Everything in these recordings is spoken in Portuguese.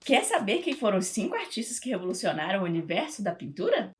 Quer saber quem foram os 5 artistas que revolucionaram o universo da pintura?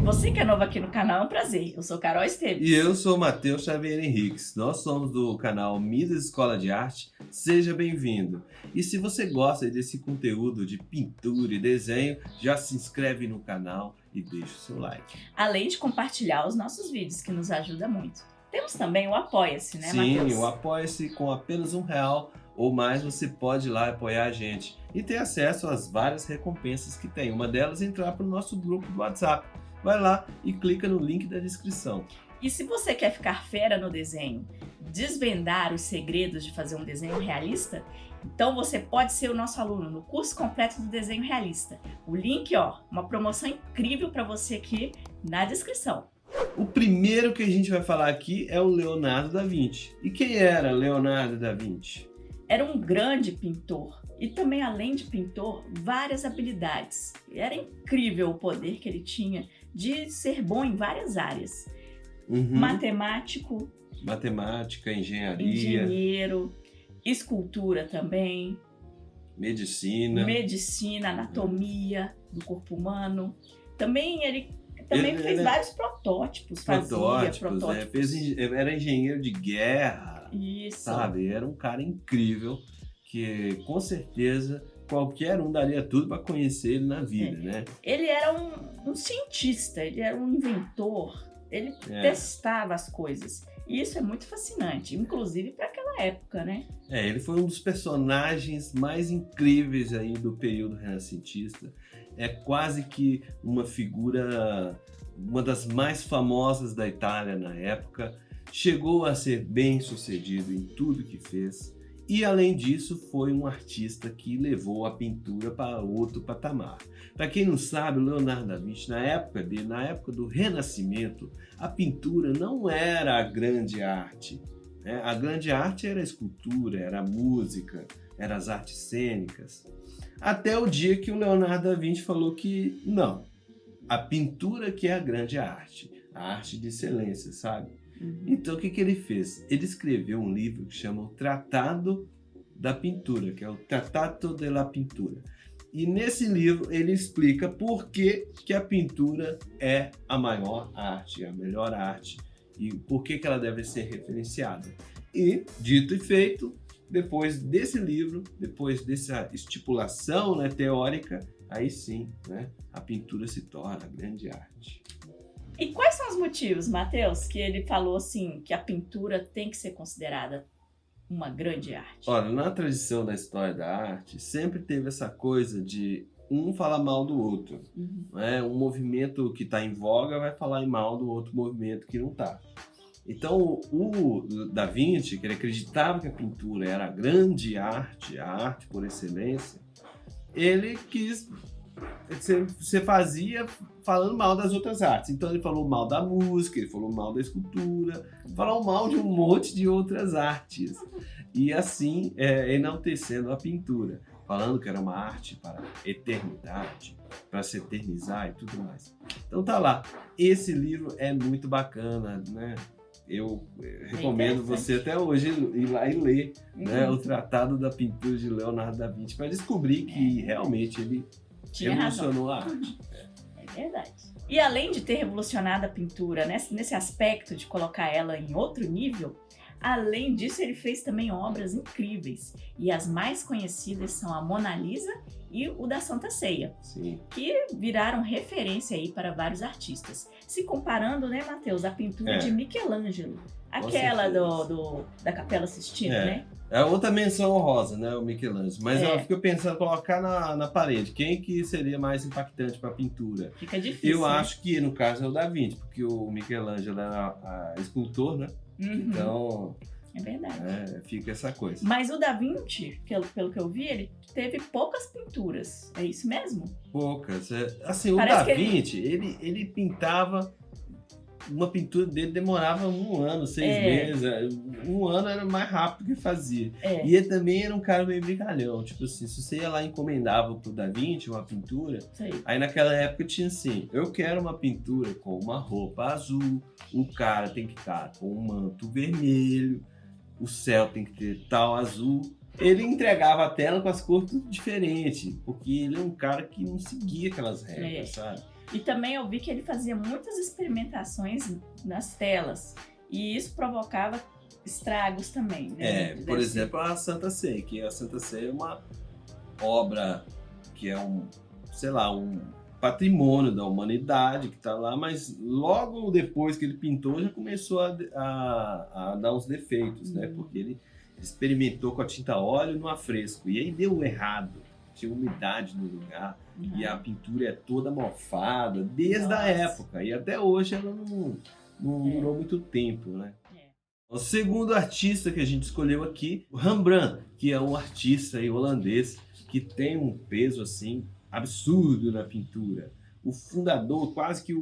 Você que é novo aqui no canal, é um prazer. Eu sou Carol Esteves. E eu sou o Matheus Xavier Henriques. Nós somos do canal Midas Escola de Arte. Seja bem-vindo. E se você gosta desse conteúdo de pintura e desenho, já se inscreve no canal e deixa o seu like. Além de compartilhar os nossos vídeos, que nos ajuda muito. Temos também o Apoia-se, né, Matheus? Sim, o Apoia-se com apenas R$1 ou mais você pode ir lá apoiar a gente e ter acesso às várias recompensas que tem. Uma delas é entrar para o nosso grupo do WhatsApp. Vai lá e clica no link da descrição. E se você quer ficar fera no desenho, desvendar os segredos de fazer um desenho realista, então você pode ser o nosso aluno no curso completo do desenho realista. O link, uma promoção incrível para você aqui na descrição. O primeiro que a gente vai falar aqui é o Leonardo da Vinci. E quem era Leonardo da Vinci? Era um grande pintor e também, além de pintor, várias habilidades. Era incrível o poder que ele tinha de ser bom em várias áreas. Matemático, matemática, engenharia, engenheiro, escultura também, medicina, anatomia do corpo humano. Também ele fez vários protótipos, era engenheiro de guerra. Isso. Sabe? Era um cara incrível que com certeza qualquer um daria tudo para conhecer ele na vida, né? Ele era um cientista, ele era um inventor, ele testava as coisas. E isso é muito fascinante, inclusive para aquela época, né? Ele foi um dos personagens mais incríveis aí do período renascentista. É quase que uma figura, uma das mais famosas da Itália na época. Chegou a ser bem sucedido em tudo que fez. E além disso, foi um artista que levou a pintura para outro patamar. Para quem não sabe, o Leonardo da Vinci, na época dele, na época do Renascimento, a pintura não era a grande arte. Né? A grande arte era a escultura, era a música, eram as artes cênicas. Até o dia que o Leonardo da Vinci falou que não, a pintura que é a grande arte, a arte de excelência, sabe? Então o que ele fez? Ele escreveu um livro que chama o Tratado da Pintura, que é o Trattato della Pintura. E nesse livro ele explica por que a pintura é a maior arte, a melhor arte, e por que ela deve ser referenciada. E, dito e feito, depois desse livro, depois dessa estipulação, né, teórica, aí sim, né, a pintura se torna a grande arte. E quais são os motivos, Matheus, que ele falou assim que a pintura tem que ser considerada uma grande arte? Olha, na tradição da história da arte, sempre teve essa coisa de um falar mal do outro. Né? Um movimento que está em voga vai falar mal do outro movimento que não está. Então, o Da Vinci, que ele acreditava que a pintura era a grande arte, a arte por excelência, ele quis... Você fazia falando mal das outras artes. Então ele falou mal da música, ele falou mal da escultura, falou mal de um monte de outras artes. E assim, enaltecendo a pintura, falando que era uma arte para a eternidade, para se eternizar e tudo mais. Então tá lá. Esse livro é muito bacana, né? Eu recomendo você até hoje ir lá e ler né, o Tratado da Pintura de Leonardo da Vinci para descobrir que realmente ele revolucionou a arte. É verdade. E além de ter revolucionado a pintura nesse aspecto de colocar ela em outro nível, além disso ele fez também obras incríveis. E as mais conhecidas são a Mona Lisa e o da Santa Ceia, que viraram referência aí para vários artistas. Se comparando, né, Matheus, a pintura de Michelangelo, aquela da Capela Sistina, né? É outra menção honrosa, né, o Michelangelo. Mas eu fico pensando, colocar na parede, quem que seria mais impactante para a pintura? Fica difícil. Eu acho que, no caso, é o Da Vinci, porque o Michelangelo era escultor, né? Então... É verdade. Fica essa coisa. Mas o Da Vinci, pelo que eu vi, ele teve poucas pinturas. É isso mesmo? Poucas. Assim, o Da Vinci, ele pintava... Uma pintura dele demorava 1 ano, 6 meses. 1 ano era mais rápido que fazia. E ele também era um cara meio brincalhão. Tipo assim, se você ia lá e encomendava pro Da Vinci uma pintura, aí naquela época tinha assim, eu quero uma pintura com uma roupa azul, o cara tem que estar com um manto vermelho. o céu tem que ter tal azul. Ele entregava a tela com as cores tudo diferente, porque ele é um cara que não seguia aquelas regras, sabe? E também eu vi que ele fazia muitas experimentações nas telas, e isso provocava estragos também, né? Por exemplo, a Santa Sé, que a Santa Sé é uma obra que é um patrimônio da humanidade que está lá, mas logo depois que ele pintou já começou a dar uns defeitos, né? Porque ele experimentou com a tinta óleo no afresco e aí deu errado, tinha umidade no lugar e a pintura é toda mofada desde a época e até hoje ela não durou muito tempo, né? O segundo artista que a gente escolheu aqui, o Rembrandt, que é um artista holandês que tem um peso assim absurdo na pintura. O fundador, quase que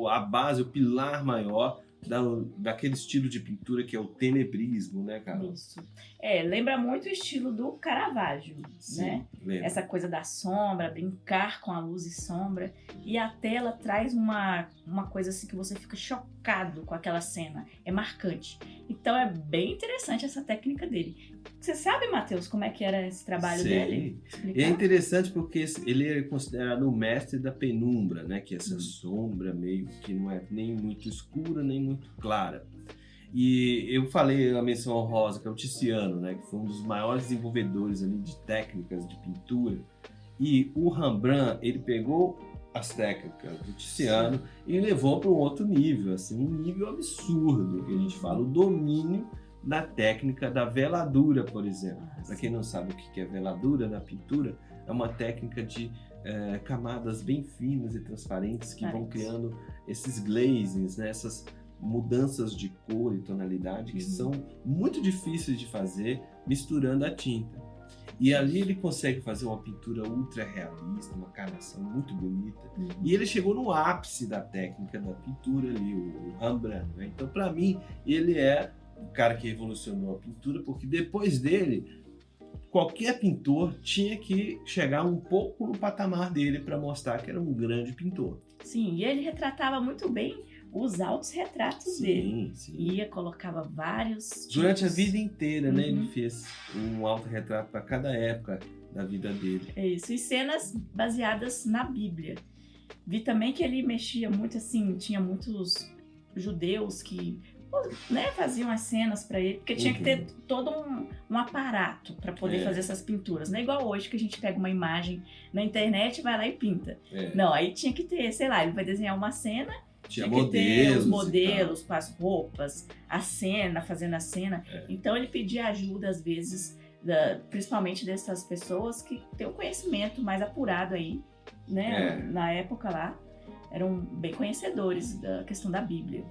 a base, o pilar maior daquele estilo de pintura que é o tenebrismo, né, Carol? Isso. Lembra muito o estilo do Caravaggio, Sim, né? lembra. Essa coisa da sombra, brincar com a luz e sombra. E a tela traz uma coisa assim que você fica chocado com aquela cena. É marcante. Então é bem interessante essa técnica dele. Você sabe, Matheus, como é que era esse trabalho dele? E é interessante porque ele é considerado o mestre da penumbra, né? Que é essa sombra meio que não é nem muito escura, nem muito clara. E eu falei a menção honrosa, que é o Tiziano, né? Que foi um dos maiores desenvolvedores ali de técnicas de pintura. E o Rembrandt, ele pegou as técnicas do Tiziano e levou para um outro nível, assim, um nível absurdo, que a gente fala, o domínio da técnica da veladura, por exemplo. Para quem não sabe o que é veladura na pintura, é uma técnica de camadas bem finas e transparentes que vão criando esses glazings, né? Essas mudanças de cor e tonalidade que são muito difíceis de fazer misturando a tinta. E ali ele consegue fazer uma pintura ultra realista, uma carnação muito bonita. E ele chegou no ápice da técnica da pintura ali, o Rembrandt, né? Então, para mim, ele é o cara que revolucionou a pintura, porque depois dele, qualquer pintor tinha que chegar um pouco no patamar dele para mostrar que era um grande pintor. Sim, e ele retratava muito bem os altos retratos dele. Sim. Colocava vários tipos. Durante a vida inteira, né? Ele fez um autorretrato para cada época da vida dele. É isso, e cenas baseadas na Bíblia. Vi também que ele mexia muito assim, tinha muitos judeus que faziam as cenas para ele, porque tinha que ter todo um aparato para poder fazer essas pinturas. Não é igual hoje que a gente pega uma imagem na internet e vai lá e pinta. Não, aí tinha que ter, sei lá, ele vai desenhar uma cena, tinha que ter os modelos com as roupas, a cena, fazendo a cena. Então ele pedia ajuda às vezes, principalmente dessas pessoas que têm um conhecimento mais apurado aí, né? Na época lá, eram bem conhecedores da questão da Bíblia.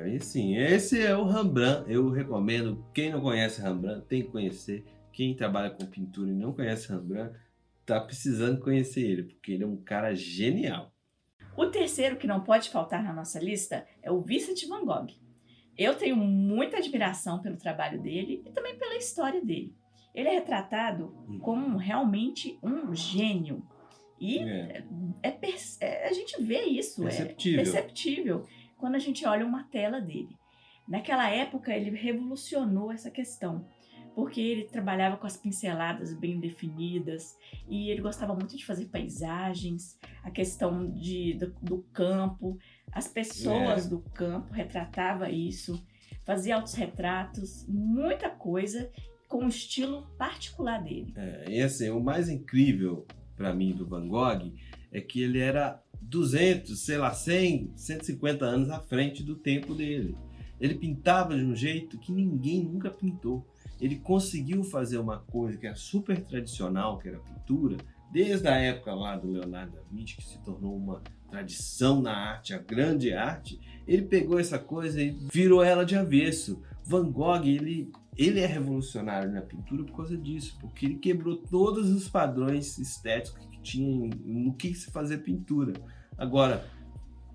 E sim, esse é o Rembrandt. Eu recomendo, quem não conhece Rembrandt tem que conhecer. Quem trabalha com pintura e não conhece Rembrandt tá precisando conhecer ele, porque ele é um cara genial. O terceiro que não pode faltar na nossa lista é o Vincent van Gogh. Eu tenho muita admiração pelo trabalho dele e também pela história dele. Ele é retratado como realmente um gênio. E a gente vê isso, perceptível. É perceptível quando a gente olha uma tela dele. Naquela época ele revolucionou essa questão, porque ele trabalhava com as pinceladas bem definidas e ele gostava muito de fazer paisagens, a questão do campo, as pessoas do campo, retratava isso, fazia autorretratos, muita coisa com um estilo particular dele. E assim, o mais incrível para mim do Van Gogh é que ele era 200, 100, 150 anos à frente do tempo dele. Ele pintava de um jeito que ninguém nunca pintou. Ele conseguiu fazer uma coisa que é super tradicional, que era a pintura, desde a época lá do Leonardo da Vinci, que se tornou uma tradição na arte, a grande arte. Ele pegou essa coisa e virou ela de avesso. Van Gogh, ele é revolucionário na pintura por causa disso, porque ele quebrou todos os padrões estéticos que tinha no que se fazer pintura. Agora,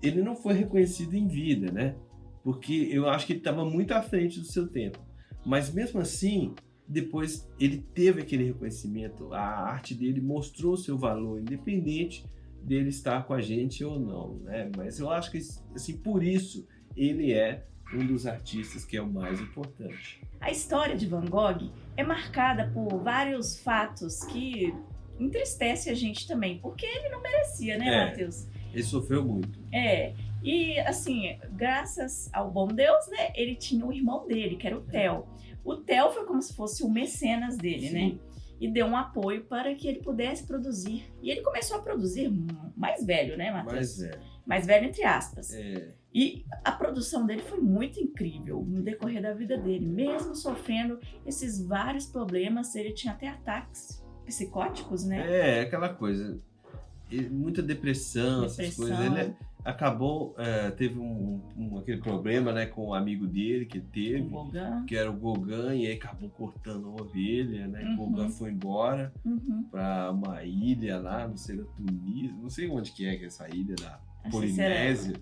ele não foi reconhecido em vida, né? Porque eu acho que ele estava muito à frente do seu tempo. Mas mesmo assim, depois ele teve aquele reconhecimento, a arte dele mostrou seu valor, independente dele estar com a gente ou não, né? Mas eu acho que, assim, por isso, ele é um dos artistas que é o mais importante. A história de Van Gogh é marcada por vários fatos que entristece a gente também, porque ele não merecia, né, Matheus? Ele sofreu muito. E assim, graças ao bom Deus, né, ele tinha o irmão dele, que era o Theo. O Theo foi como se fosse o mecenas dele, Sim. né? E deu um apoio para que ele pudesse produzir. E ele começou a produzir mais velho, né, Matheus? Mais velho, entre aspas. E a produção dele foi muito incrível no decorrer da vida dele. Mesmo sofrendo esses vários problemas, ele tinha até ataques psicóticos, né? Aquela coisa. Muita depressão, essas coisas. Ele acabou, teve aquele problema, né, com o amigo dele que teve, que era o Gauguin, e aí acabou cortando a ovelha, né? O Gauguin foi embora para uma ilha lá, não sei, da Tunísia, não sei onde que é essa ilha da Polinésia.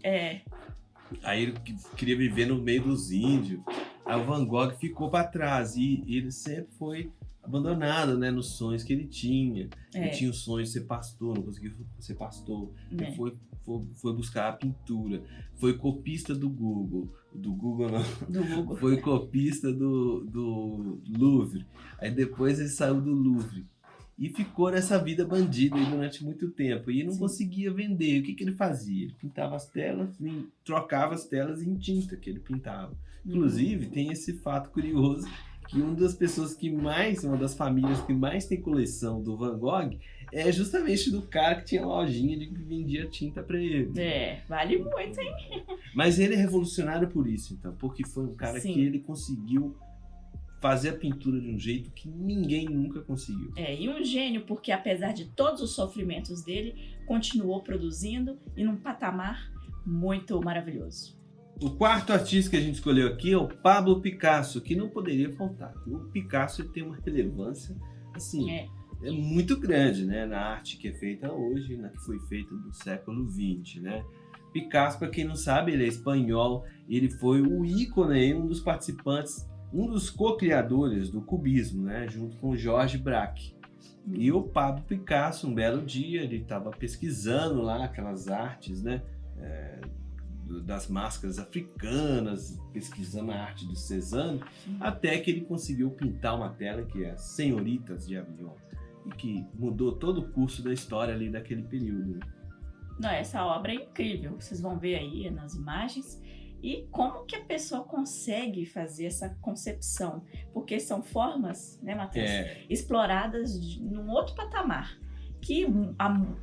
Aí ele queria viver no meio dos índios. Aí o Van Gogh ficou para trás e ele sempre foi abandonado, né, nos sonhos que ele tinha. Ele tinha o sonho de ser pastor, não conseguiu ser pastor. Ele foi buscar a pintura. Foi copista do Google. Do Google não. Do Google. Foi copista do Louvre. Aí depois ele saiu do Louvre. E ficou nessa vida bandida aí durante muito tempo. E não conseguia vender. O que ele fazia? Ele pintava as telas, trocava as telas em tinta que ele pintava. Inclusive, tem esse fato curioso que uma das famílias que mais tem coleção do Van Gogh é justamente do cara que tinha lojinha de que vendia tinta para ele. Vale muito, hein? Mas ele é revolucionário por isso, então, porque foi um cara que ele conseguiu fazer a pintura de um jeito que ninguém nunca conseguiu. E um gênio, porque apesar de todos os sofrimentos dele, continuou produzindo e num patamar muito maravilhoso. O quarto artista que a gente escolheu aqui é o Pablo Picasso, que não poderia faltar. O Picasso tem uma relevância, assim, é muito grande, né, na arte que é feita hoje, na que foi feita no século XX, né? Picasso, para quem não sabe, ele é espanhol, ele foi o ícone, um dos participantes, um dos co-criadores do cubismo, né, junto com Georges Braque. E o Pablo Picasso, um belo dia, ele estava pesquisando lá aquelas artes, né, das máscaras africanas, pesquisando a arte do Cézanne, até que ele conseguiu pintar uma tela que é Senhoritas de Avignon, e que mudou todo o curso da história ali daquele período. Não, essa obra é incrível, vocês vão ver aí nas imagens. E como que a pessoa consegue fazer essa concepção? Porque são formas, né, Matheus, exploradas num outro patamar, que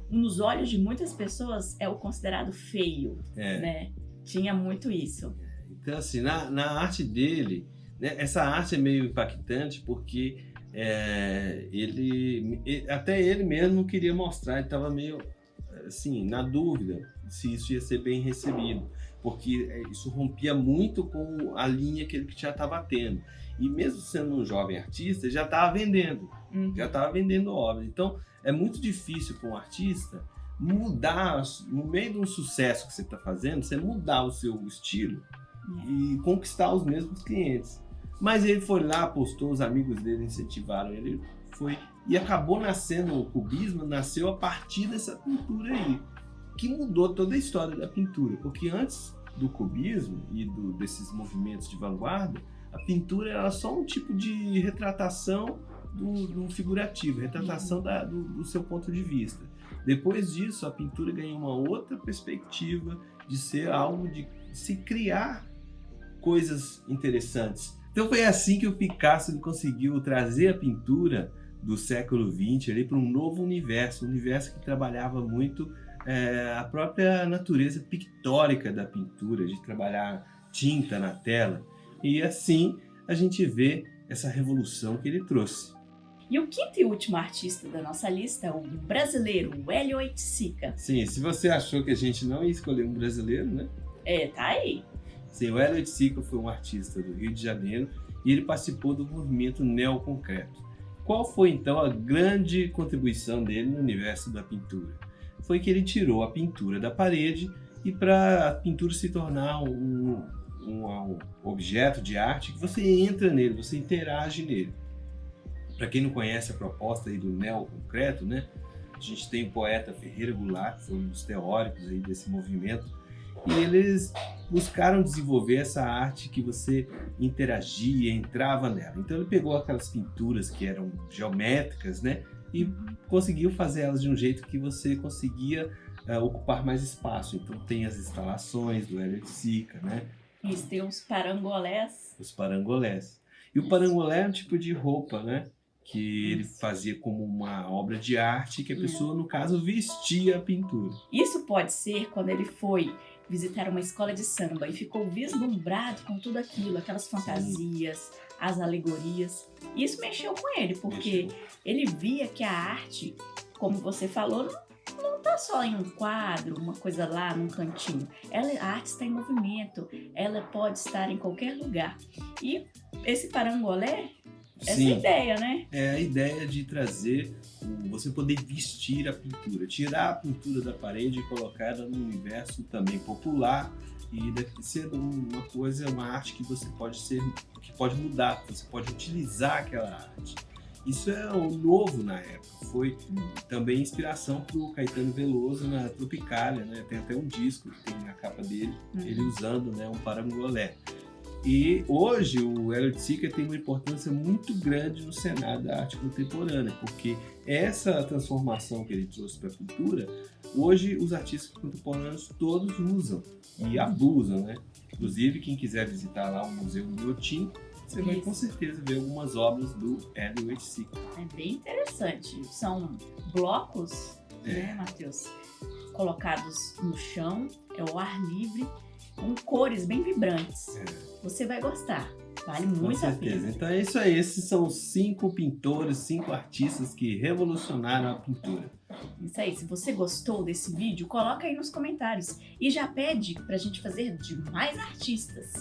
nos olhos de muitas pessoas é o considerado feio, né? Tinha muito isso. Então, assim, na arte dele, né, essa arte é meio impactante porque até ele mesmo queria mostrar, ele estava meio, assim, na dúvida se isso ia ser bem recebido, porque isso rompia muito com a linha que ele já estava tendo. E mesmo sendo um jovem artista, ele já estava vendendo, obras. Então, é muito difícil para um artista mudar, no meio de um sucesso que você está fazendo, você mudar o seu estilo e conquistar os mesmos clientes. Mas ele foi lá, postou, os amigos dele incentivaram ele, e acabou nascendo o cubismo, nasceu a partir dessa pintura aí, que mudou toda a história da pintura, porque antes do cubismo e desses movimentos de vanguarda, a pintura era só um tipo de retratação do figurativo, retratação do seu ponto de vista. Depois disso, a pintura ganhou uma outra perspectiva de ser algo de se criar coisas interessantes. Então foi assim que o Picasso conseguiu trazer a pintura do século XX para um novo universo, um universo que trabalhava muito a própria natureza pictórica da pintura, de trabalhar tinta na tela. E assim a gente vê essa revolução que ele trouxe. E o quinto e último artista da nossa lista é o brasileiro, o Hélio Oiticica. Sim, se você achou que a gente não ia escolher um brasileiro, né? Tá aí. Sim, o Hélio Oiticica foi um artista do Rio de Janeiro e ele participou do movimento neoconcreto. Qual foi então a grande contribuição dele no universo da pintura? Foi que ele tirou a pintura da parede e para a pintura se tornar um objeto de arte que você entra nele, você interage nele. Para quem não conhece a proposta aí do neoconcreto, né? A gente tem o poeta Ferreira Goulart, que foi um dos teóricos aí desse movimento, E eles buscaram desenvolver essa arte que você interagia, entrava nela. Então ele pegou aquelas pinturas que eram geométricas, né? E conseguiu fazer elas de um jeito que você conseguia ocupar mais espaço. Então tem as instalações do Hélio de Sica, né? Isso, tem os parangolés. Os parangolés. E o parangolé é um tipo de roupa, né? Que ele fazia como uma obra de arte que a pessoa, no caso, vestia a pintura. Isso pode ser quando ele foi visitar uma escola de samba e ficou vislumbrado com tudo aquilo, aquelas fantasias, as alegorias. Isso mexeu com ele, porque ele via que a arte, como você falou, não está só em um quadro, uma coisa lá num cantinho. A arte está em movimento, ela pode estar em qualquer lugar. E esse parangolé, essa ideia, né? É a ideia de trazer, você poder vestir a pintura, tirar a pintura da parede e colocar ela no universo também popular, e deve ser uma arte que você que pode mudar, você pode utilizar aquela arte. Isso é o novo na época, foi também inspiração para o Caetano Veloso na Tropicália, né? Tem até um disco que tem na capa dele, ele usando, né, um parangolé. E hoje o Hélio de Sica tem uma importância muito grande no cenário da arte contemporânea, porque essa transformação que ele trouxe para a pintura, hoje os artistas contemporâneos todos usam e abusam, né? Inclusive, quem quiser visitar lá o Museu Inhotim, você vai com certeza ver algumas obras do Hélio de Sica. É bem interessante. São blocos, né, Matheus? Colocados no chão, é o ar livre, com cores bem vibrantes. Você vai gostar. Vale muito a pena. Então é isso aí. Esses são 5 pintores, 5 artistas que revolucionaram a pintura. Isso aí. Se você gostou desse vídeo, coloca aí nos comentários. E já pede pra gente fazer de mais artistas.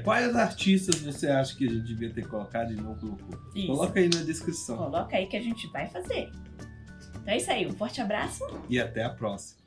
Quais artistas você acha que a gente devia ter colocado e não colocou? Isso. Coloca aí na descrição. Coloca aí que a gente vai fazer. Então é isso aí. Um forte abraço. E até a próxima.